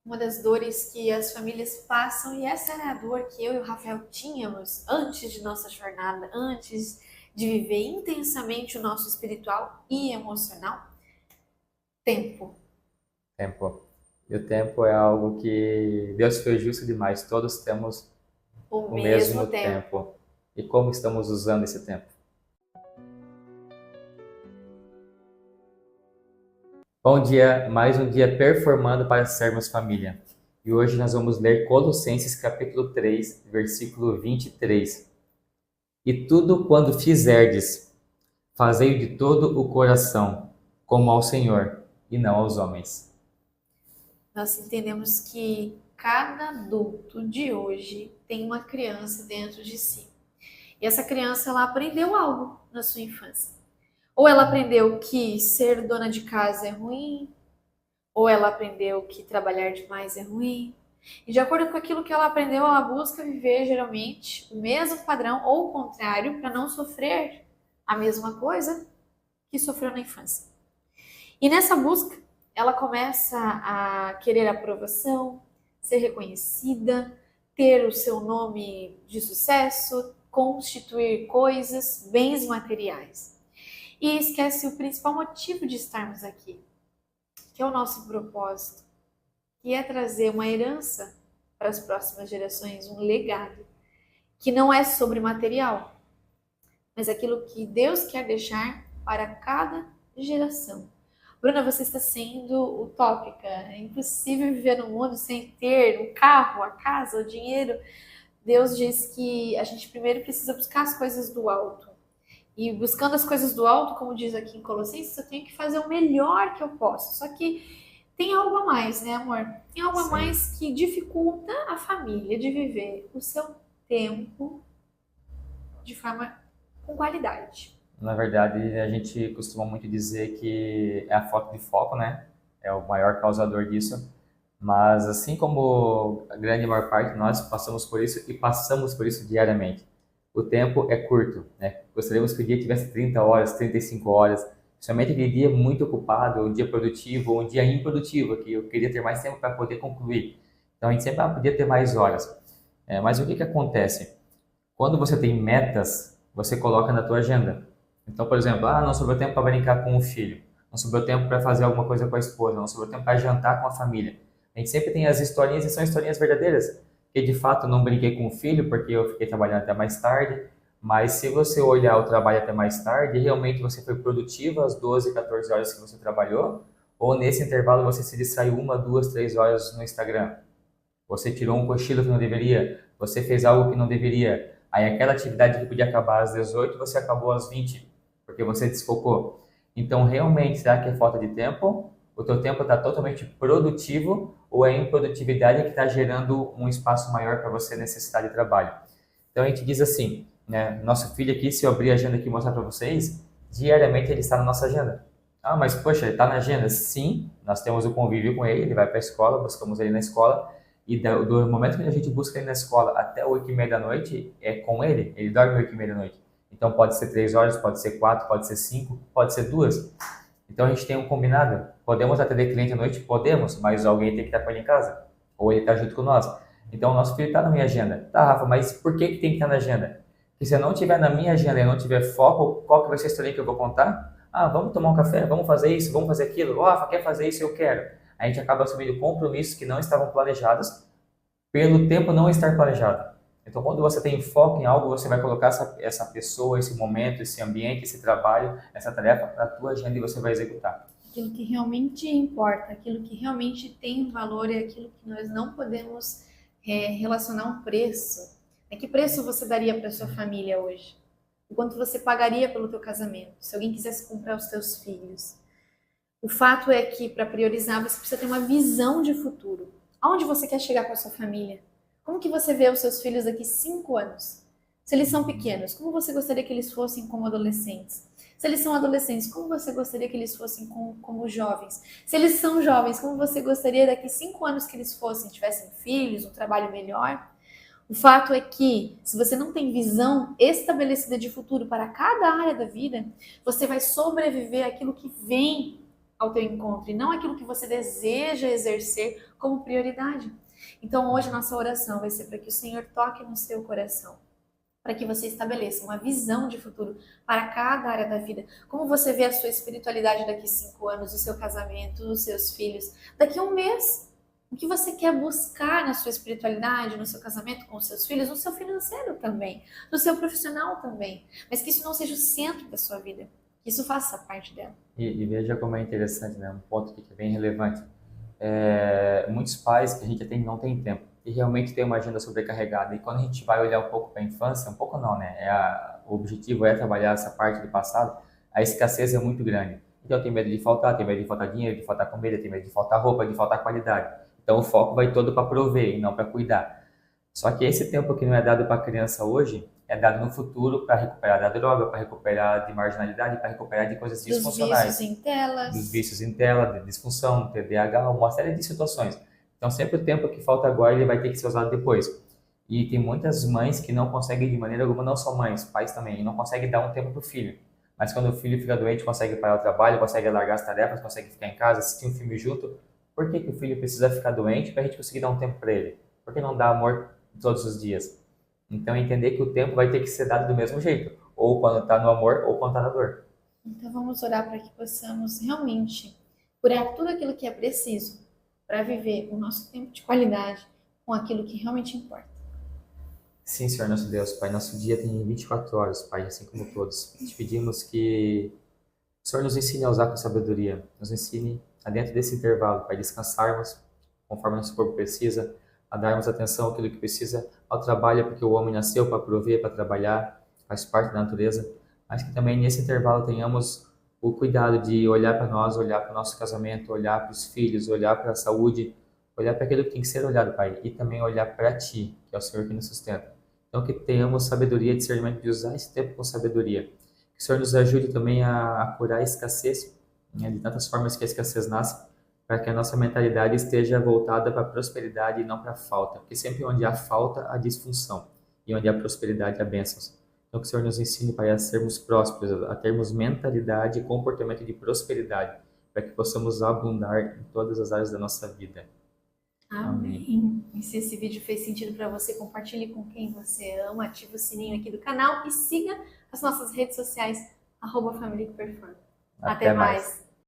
Uma das dores que as famílias passam, e essa era a dor que eu e o Rafael tínhamos antes de nossa jornada, antes de viver intensamente o nosso espiritual e emocional: tempo. Tempo. E o tempo é algo que Deus fez justo demais. Todos temos O o mesmo mesmo tempo. tempo. E como estamos usando esse tempo? Bom dia, mais um dia performando para sermos família. E hoje nós vamos ler Colossenses capítulo 3, versículo 23. E tudo quando fizerdes, fazei de todo o coração, como ao Senhor, e não aos homens. Nós entendemos que cada adulto de hoje tem uma criança dentro de si. E essa criança, ela aprendeu algo na sua infância. Ou ela aprendeu que ser dona de casa é ruim, ou ela aprendeu que trabalhar demais é ruim. E de acordo com aquilo que ela aprendeu, ela busca viver geralmente o mesmo padrão ou o contrário para não sofrer a mesma coisa que sofreu na infância. E nessa busca, ela começa a querer aprovação, ser reconhecida, ter o seu nome de sucesso, constituir coisas, bens materiais. E esquece o principal motivo de estarmos aqui, que é o nosso propósito, que é trazer uma herança para as próximas gerações, um legado, que não é sobre material, mas aquilo que Deus quer deixar para cada geração. Bruna, você está sendo utópica. É impossível viver no mundo sem ter o carro, a casa, o dinheiro. Deus diz que a gente primeiro precisa buscar as coisas do alto. E buscando as coisas do alto, como diz aqui em Colossenses, eu tenho que fazer o melhor que eu posso. Só que tem algo a mais, né, amor? Tem algo a Sim. mais que dificulta a família de viver o seu tempo de forma com qualidade. Na verdade, a gente costuma muito dizer que é a falta de foco, né? É o maior causador disso. Mas assim como a grande maior parte de nós passamos por isso e passamos por isso diariamente. O tempo é curto, né? Gostaríamos que o dia tivesse 30 horas, 35 horas, somente aquele dia muito ocupado, um dia produtivo ou um dia improdutivo, que eu queria ter mais tempo para poder concluir. Então a gente sempre podia ter mais horas. Mas o que que acontece? Quando você tem metas, você coloca na tua agenda. Então, por exemplo, não sobrou tempo para brincar com o filho, não sobrou tempo para fazer alguma coisa com a esposa, não sobrou tempo para jantar com a família. A gente sempre tem as historinhas e são historinhas verdadeiras. Que de fato não brinquei com o filho porque eu fiquei trabalhando até mais tarde, mas se você olhar o trabalho até mais tarde, realmente você foi produtivo às 12, 14 horas que você trabalhou, ou nesse intervalo você se distraiu 1, 2, 3 horas no Instagram. Você tirou um cochilo que não deveria, você fez algo que não deveria. Aí aquela atividade que podia acabar às 18, você acabou às 20, porque você desfocou. Então, realmente, será que é falta de tempo? O teu tempo está totalmente produtivo ou é a improdutividade que está gerando um espaço maior para você necessitar de trabalho? Então, a gente diz assim, né? Nosso filho aqui, se eu abrir a agenda aqui e mostrar para vocês, diariamente ele está na nossa agenda. Mas poxa, ele está na agenda? Sim, nós temos o convívio com ele, ele vai para a escola, buscamos ele na escola, e do momento que a gente busca ele na escola até 8h30 da noite, é com ele. Ele dorme 8h30 da noite. Então pode ser 3 horas, pode ser 4, pode ser 5, pode ser 2. Então a gente tem um combinado. Podemos atender cliente à noite? Podemos, mas alguém tem que estar com ele em casa. Ou ele está junto com nós. Então o nosso filho está na minha agenda. Tá, Rafa, mas por que tem que estar na agenda? Porque se eu não tiver na minha agenda e não tiver foco, qual que vai ser a história que eu vou contar? Vamos tomar um café, vamos fazer isso, vamos fazer aquilo. Rafa, quer fazer isso? Eu quero. A gente acaba assumindo compromissos que não estavam planejados pelo tempo não estar planejado. Então, quando você tem foco em algo, você vai colocar essa pessoa, esse momento, esse ambiente, esse trabalho, essa tarefa na tua agenda e você vai executar. Aquilo que realmente importa, aquilo que realmente tem valor é aquilo que nós não podemos relacionar um preço. Que preço você daria para sua família hoje? O quanto você pagaria pelo teu casamento? Se alguém quisesse comprar os teus filhos? O fato é que para priorizar você precisa ter uma visão de futuro. Aonde você quer chegar com a sua família? Como que você vê os seus filhos daqui 5 anos? Se eles são pequenos, como você gostaria que eles fossem como adolescentes? Se eles são adolescentes, como você gostaria que eles fossem como jovens? Se eles são jovens, como você gostaria daqui 5 anos que eles fossem, tivessem filhos, um trabalho melhor? O fato é que, se você não tem visão estabelecida de futuro para cada área da vida, você vai sobreviver àquilo que vem ao teu encontro e não aquilo que você deseja exercer como prioridade. Então hoje nossa oração vai ser para que o Senhor toque no seu coração, para que você estabeleça uma visão de futuro para cada área da vida. Como você vê a sua espiritualidade daqui a 5 anos, o seu casamento, os seus filhos, daqui a um mês. O que você quer buscar na sua espiritualidade, no seu casamento com os seus filhos, no seu financeiro também, no seu profissional também. Mas que isso não seja o centro da sua vida, que isso faça parte dela. E veja como é interessante, né? Um ponto aqui que é bem relevante. Muitos pais que a gente atende não tem tempo e realmente tem uma agenda sobrecarregada. E quando a gente vai olhar um pouco para a infância, um pouco não, né? O objetivo é trabalhar essa parte do passado, a escassez é muito grande. Então tem medo de faltar, tem medo de faltar dinheiro, de faltar comida, tem medo de faltar roupa, de faltar qualidade. Então o foco vai todo para prover e não para cuidar. Só que esse tempo que não é dado para a criança hoje, é dado no futuro para recuperar da droga, para recuperar de marginalidade, para recuperar de coisas Dos vícios disfuncionais, em telas. dos vícios em tela, de disfunção, TDAH, uma série de situações. Então, sempre o tempo que falta agora, ele vai ter que ser usado depois. E tem muitas mães que não conseguem, de maneira alguma, não só mães, pais também, não conseguem dar um tempo para o filho. Mas quando o filho fica doente, consegue parar o trabalho, consegue largar as tarefas, consegue ficar em casa, assistir um filme junto. Por que que o filho precisa ficar doente para a gente conseguir dar um tempo para ele? Por que não dar amor todos os dias? Então, entender que o tempo vai ter que ser dado do mesmo jeito. Ou quando está no amor, ou quando está na dor. Então vamos orar para que possamos realmente curar tudo aquilo que é preciso para viver o nosso tempo de qualidade com aquilo que realmente importa. Sim, Senhor nosso Deus, Pai, nosso dia tem 24 horas, Pai, assim como todos. Te pedimos que o Senhor nos ensine a usar com sabedoria, nos ensine a dentro desse intervalo, Pai, descansarmos conforme nosso corpo precisa, a darmos atenção àquilo que precisa, ao trabalho, porque o homem nasceu para prover, para trabalhar, faz parte da natureza, mas que também nesse intervalo tenhamos o cuidado de olhar para nós, olhar para o nosso casamento, olhar para os filhos, olhar para a saúde, olhar para aquilo que tem que ser olhado, Pai, e também olhar para Ti, que é o Senhor que nos sustenta. Então, que tenhamos sabedoria e discernimento de usar esse tempo com sabedoria. Que o Senhor nos ajude também a curar a escassez, né, de tantas formas que a escassez nasce, para que a nossa mentalidade esteja voltada para a prosperidade e não para a falta. Porque sempre onde há falta, há disfunção. E onde há prosperidade, há bênçãos. Então, que o Senhor nos ensine, Pai, a sermos prósperos, a termos mentalidade e comportamento de prosperidade, para que possamos abundar em todas as áreas da nossa vida. Amém. E se esse vídeo fez sentido para você, compartilhe com quem você ama, ative o sininho aqui do canal e siga as nossas redes sociais, @Família que Performa. Até mais.